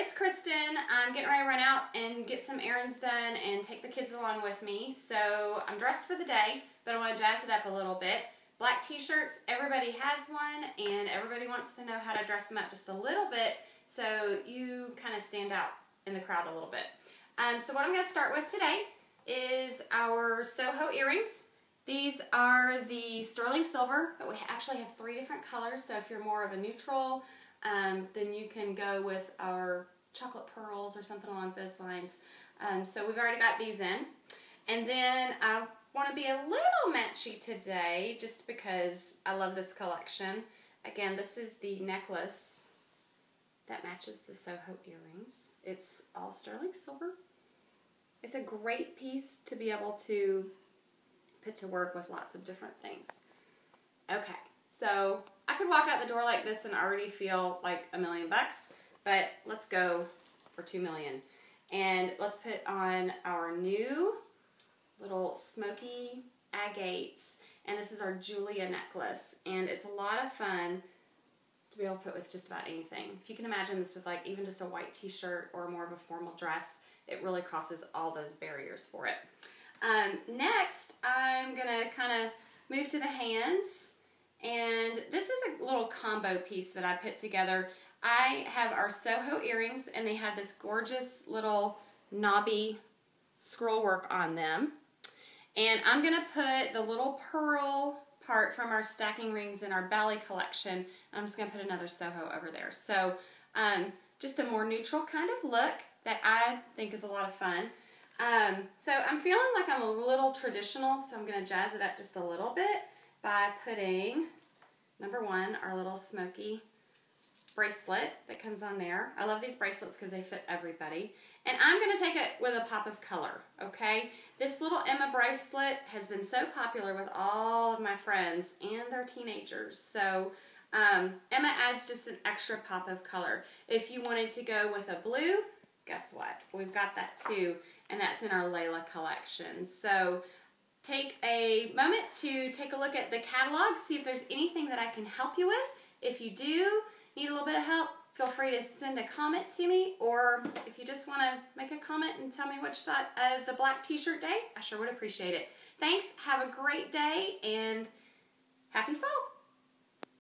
it's Kristen. I'm getting ready to run out and get some errands done and take the kids along with me. So I'm dressed for the day, but I want to jazz it up a little bit. Black t-shirts, everybody has one, and everybody wants to know how to dress them up just a little bit so you kind of stand out in the crowd a little bit. So what I'm going to start with today is our Soho earrings. These are the sterling silver, but we actually have 3 different colors, so if you're more of a neutral, then you can go with our chocolate pearls or something along those lines. So we've already got these in. And then I want to be a little matchy today just because I love this collection. Again, this is the necklace that matches the Soho earrings. It's all sterling silver. It's a great piece to be able to put to work with lots of different things. Okay, so I could walk out the door like this and already feel like $1 million bucks, but let's go for $2 million. And let's put on our new little smoky agates, and this is our Julia necklace, and it's a lot of fun to be able to put with just about anything. If you can imagine this with like even just a white t-shirt or more of a formal dress, it really crosses all those barriers for it. Next, I'm gonna kind of move to the hands, and this is a little combo piece that I put together. I have our Soho earrings, and they have this gorgeous little knobby scroll work on them. And I'm gonna put the little pearl part from our stacking rings in our Bally collection. I'm just gonna put another Soho over there. So just a more neutral kind of look that I think is a lot of fun. So I'm feeling like I'm a little traditional, so I'm going to jazz it up just a little bit by putting, number 1, our little smoky bracelet that comes on there. I love these bracelets because they fit everybody. And I'm going to take it with a pop of color, okay? This little Emma bracelet has been so popular with all of my friends and their teenagers. So Emma adds just an extra pop of color. If you wanted to go with a blue, guess what? We've got that too, and that's in our Layla collection. So take a moment to take a look at the catalog, see if there's anything that I can help you with. If you do need a little bit of help, feel free to send a comment to me, or if you just want to make a comment and tell me what you thought of the black t-shirt day, I sure would appreciate it. Thanks, have a great day, and happy fall!